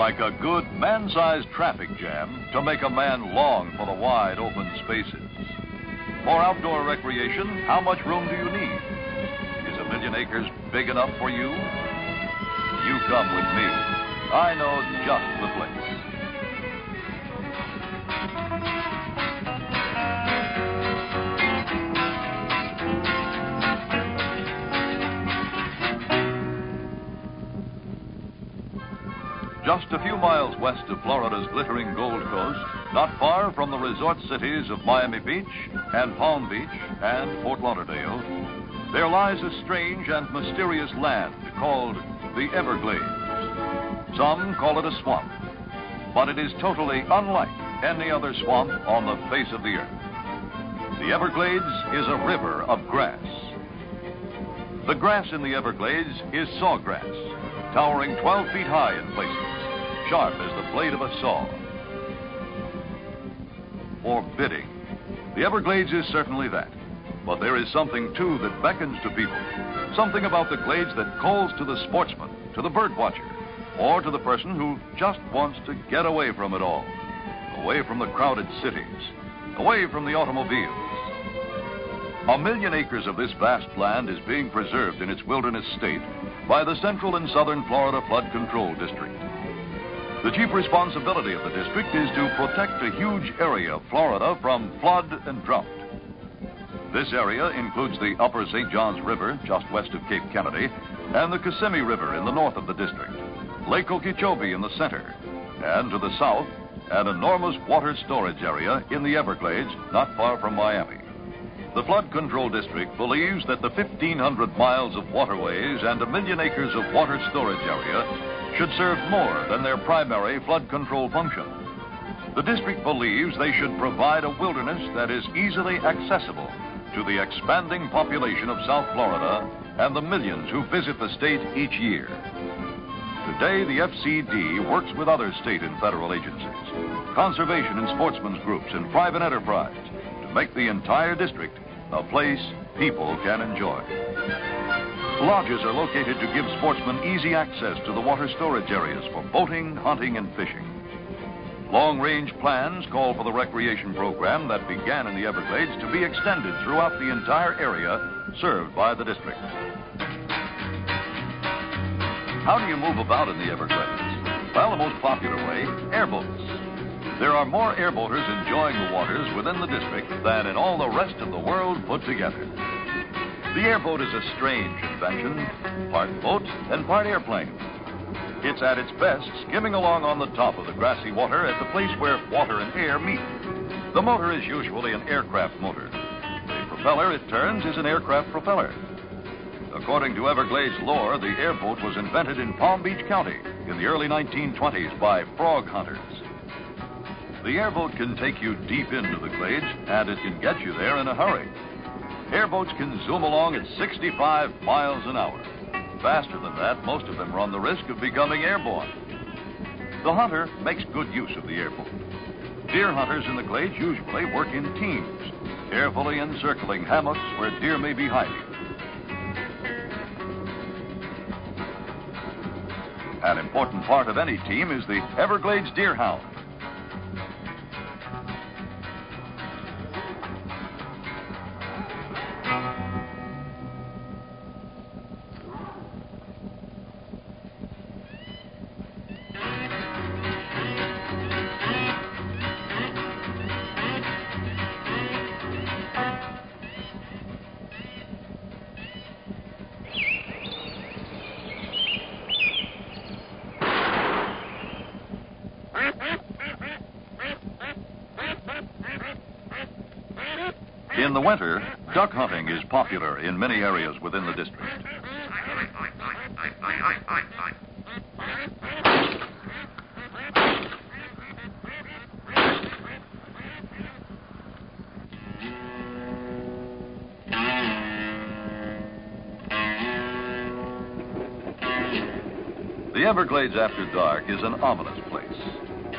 like a good man-sized traffic jam to make a man long for the wide open spaces. For outdoor recreation, how much room do you need? Is 1,000,000 acres big enough for you? You come with me. I know just the place. Just a few miles west of Florida's glittering Gold Coast, not far from the resort cities of Miami Beach and Palm Beach and Fort Lauderdale, there lies a strange and mysterious land called the Everglades. Some call it a swamp, but it is totally unlike any other swamp on the face of the earth. The Everglades is a river of grass. The grass in the Everglades is sawgrass, towering 12 feet high in places, sharp as the blade of a saw. Forbidding. The Everglades is certainly that. But there is something, too, that beckons to people. Something about the glades that calls to the sportsman, to the bird watcher, or to the person who just wants to get away from it all. Away from the crowded cities. Away from the automobiles. 1,000,000 acres of this vast land is being preserved in its wilderness state by the Central and Southern Florida Flood Control District. The chief responsibility of the district is to protect a huge area of Florida from flood and drought. This area includes the upper St. Johns River, just west of Cape Kennedy, and the Kissimmee River in the north of the district, Lake Okeechobee in the center, and to the south, an enormous water storage area in the Everglades, not far from Miami. The Flood Control District believes that the 1,500 miles of waterways and 1,000,000 acres of water storage area should serve more than their primary flood control function. The district believes they should provide a wilderness that is easily accessible to the expanding population of South Florida and the millions who visit the state each year. Today, the FCD works with other state and federal agencies, conservation and sportsmen's groups, and private enterprise to make the entire district a place people can enjoy. Lodges are located to give sportsmen easy access to the water storage areas for boating, hunting, and fishing. Long-range plans call for the recreation program that began in the Everglades to be extended throughout the entire area served by the district. How do you move about in the Everglades? Well, the most popular way, airboats. There are more airboaters enjoying the waters within the district than in all the rest of the world put together. The airboat is a strange invention, part boat and part airplane. It's at its best skimming along on the top of the grassy water at the place where water and air meet. The motor is usually an aircraft motor. The propeller it turns is an aircraft propeller. According to Everglades lore, the airboat was invented in Palm Beach County in the early 1920s by frog hunters. The airboat can take you deep into the glades, and it can get you there in a hurry. Airboats can zoom along at 65 miles an hour. Faster than that, most of them run the risk of becoming airborne. The hunter makes good use of the airboat. Deer hunters in the glades usually work in teams, carefully encircling hammocks where deer may be hiding. An important part of any team is the Everglades deer hound. In the winter, duck hunting is popular in many areas within the district. The Everglades after dark is an ominous place.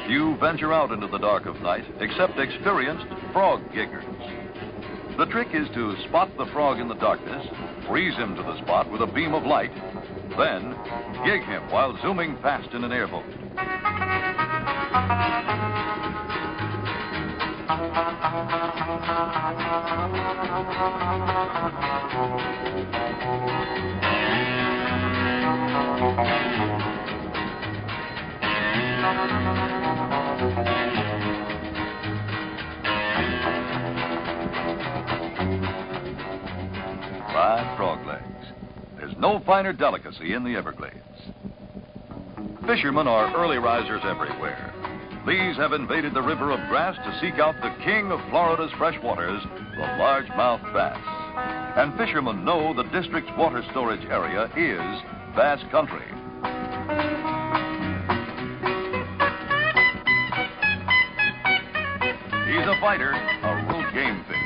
Few venture out into the dark of night except experienced frog giggers. The trick is to spot the frog in the darkness, freeze him to the spot with a beam of light, then gig him while zooming past in an airboat. Fried frog legs. There's no finer delicacy in the Everglades. Fishermen are early risers everywhere. These have invaded the river of grass to seek out the king of Florida's fresh waters, the largemouth bass. And fishermen know the district's water storage area is bass country. He's a fighter, a real game fish.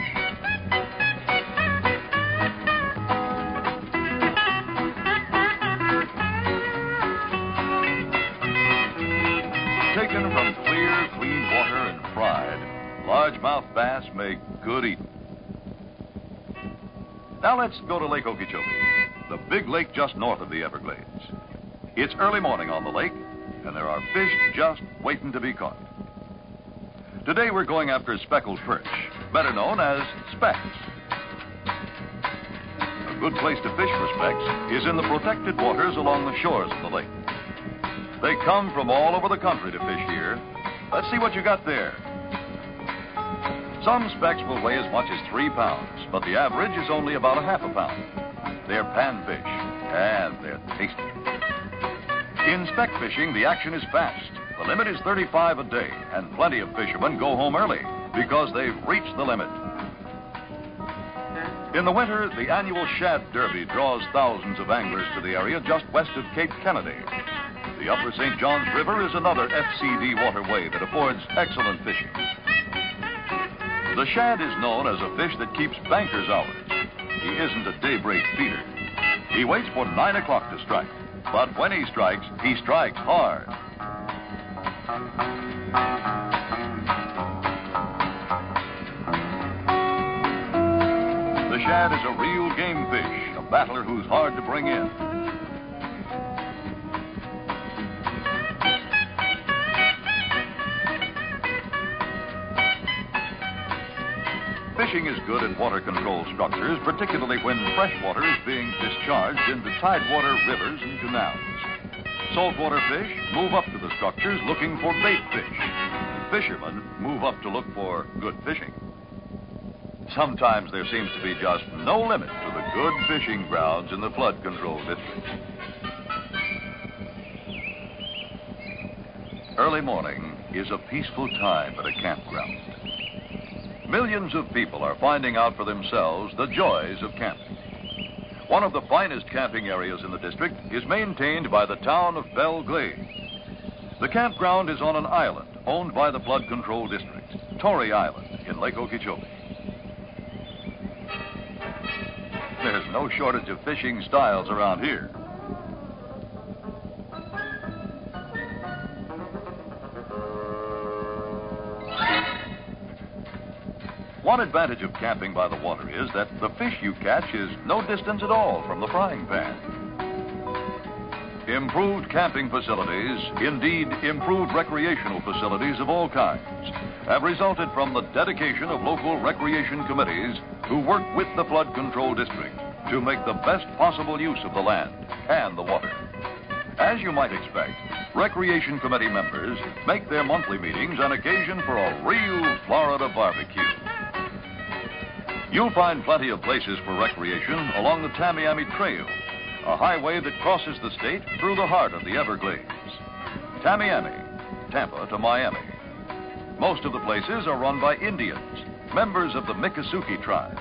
Taken from clear, clean water and fried, largemouth bass make good eating. Now let's go to Lake Okeechobee, the big lake just north of the Everglades. It's early morning on the lake, and there are fish just waiting to be caught. Today we're going after speckled perch, better known as specks. A good place to fish for specks is in the protected waters along the shores of the lake. They come from all over the country to fish here. Let's see what you got there. Some specks will weigh as much as 3 pounds, but the average is only about a half a pound. They're panfish, and they're tasty. In speck fishing, the action is fast. The limit is 35 a day, and plenty of fishermen go home early because they've reached the limit. In the winter, the annual Shad Derby draws thousands of anglers to the area just west of Cape Kennedy. The Upper St. Johns River is another FCD waterway that affords excellent fishing. The shad is known as a fish that keeps bankers' hours. He isn't a daybreak feeder. He waits for 9 o'clock to strike. But when he strikes hard. The shad is a real game fish, a battler who's hard to bring in. Fishing is good in water control structures, particularly when fresh water is being discharged into tidewater rivers and canals. Saltwater fish move up to the structures looking for bait fish. Fishermen move up to look for good fishing. Sometimes there seems to be just no limit to the good fishing grounds in the flood control district. Early morning is a peaceful time at a campground. Millions of people are finding out for themselves the joys of camping. One of the finest camping areas in the district is maintained by the town of Belle Glade. The campground is on an island owned by the Flood Control District, Torrey Island in Lake Okeechobee. There's no shortage of fishing styles around here. One advantage of camping by the water is that the fish you catch is no distance at all from the frying pan. Improved camping facilities, indeed improved recreational facilities of all kinds, have resulted from the dedication of local recreation committees who work with the Flood Control District to make the best possible use of the land and the water. As you might expect, recreation committee members make their monthly meetings an occasion for a real Florida barbecue. You'll find plenty of places for recreation along the Tamiami Trail, a highway that crosses the state through the heart of the Everglades. Tamiami, Tampa to Miami. Most of the places are run by Indians, members of the Miccosukee tribe.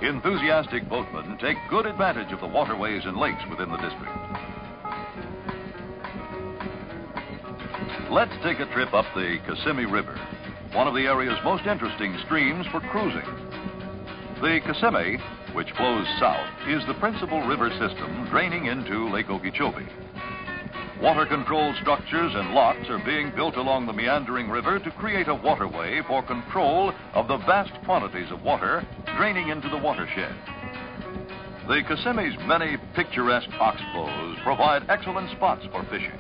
Enthusiastic boatmen take good advantage of the waterways and lakes within the district. Let's take a trip up the Kissimmee River, one of the area's most interesting streams for cruising. The Kissimmee, which flows south, is the principal river system draining into Lake Okeechobee. Water control structures and locks are being built along the meandering river to create a waterway for control of the vast quantities of water draining into the watershed. The Kissimmee's many picturesque oxbows provide excellent spots for fishing.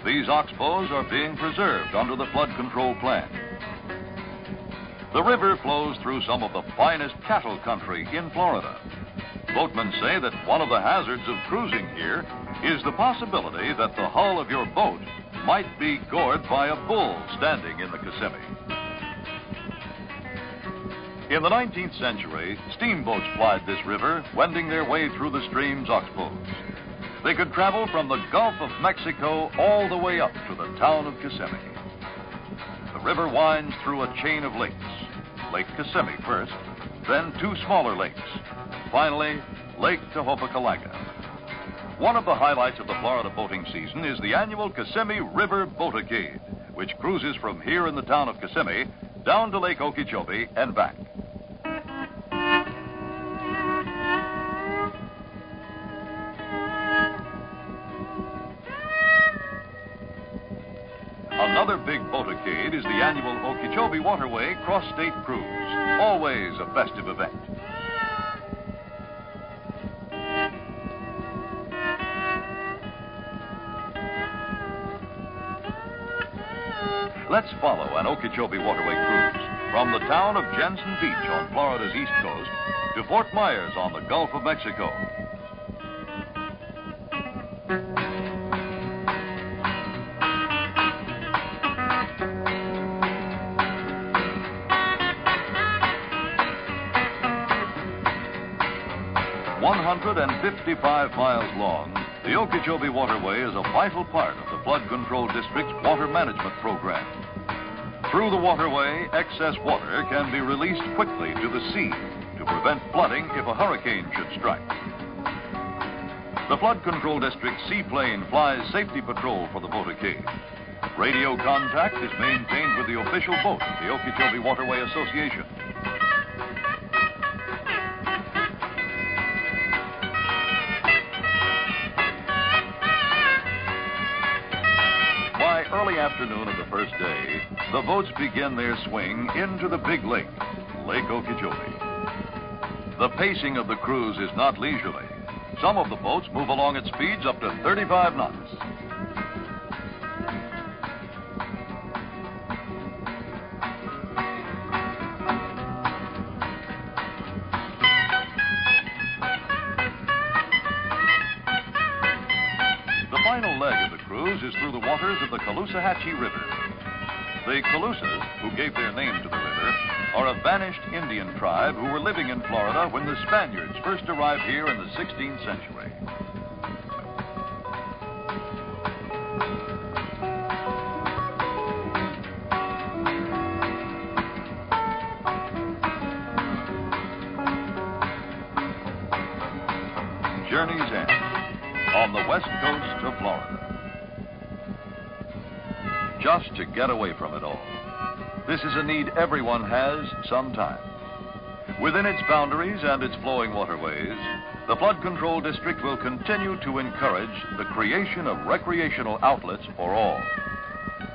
These oxbows are being preserved under the flood control plan. The river flows through some of the finest cattle country in Florida. Boatmen say that one of the hazards of cruising here is the possibility that the hull of your boat might be gored by a bull standing in the Kissimmee. In the 19th century, steamboats plied this river, wending their way through the stream's oxbows. They could travel from the Gulf of Mexico all the way up to the town of Kissimmee. The river winds through a chain of lakes. Lake Kissimmee first, then two smaller lakes. Finally, Lake Tohopekalaga. One of the highlights of the Florida boating season is the annual Kissimmee River Boatacade, which cruises from here in the town of Kissimmee down to Lake Okeechobee and back. Another big boatacade is the annual Okeechobee Waterway Cross-State Cruise, always a festive event. Let's follow an Okeechobee Waterway cruise from the town of Jensen Beach on Florida's east coast to Fort Myers on the Gulf of Mexico. "155 miles long, the Okeechobee Waterway is a vital part of the Flood Control District's water management program. Through the waterway, excess water can be released quickly to the sea to prevent flooding if a hurricane should strike. The Flood Control District's seaplane flies safety patrol for the boatacade. Radio contact is maintained with the official boat of the Okeechobee Waterway Association. Early afternoon of the first day, the boats begin their swing into the big lake, Lake Okeechobee. The pacing of the cruise is not leisurely. Some of the boats move along at speeds up to 35 knots. The final leg of the cruise is through the waters of the Caloosahatchee River. The Caloosas, who gave their name to the river, are a vanished Indian tribe who were living in Florida when the Spaniards first arrived here in the 16th century. Journey's End on the west coast of Florida. Just to get away from it all. This is a need everyone has sometime. Within its boundaries and its flowing waterways, the Flood Control District will continue to encourage the creation of recreational outlets for all.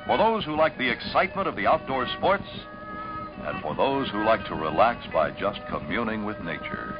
For those who like the excitement of the outdoor sports, and for those who like to relax by just communing with nature.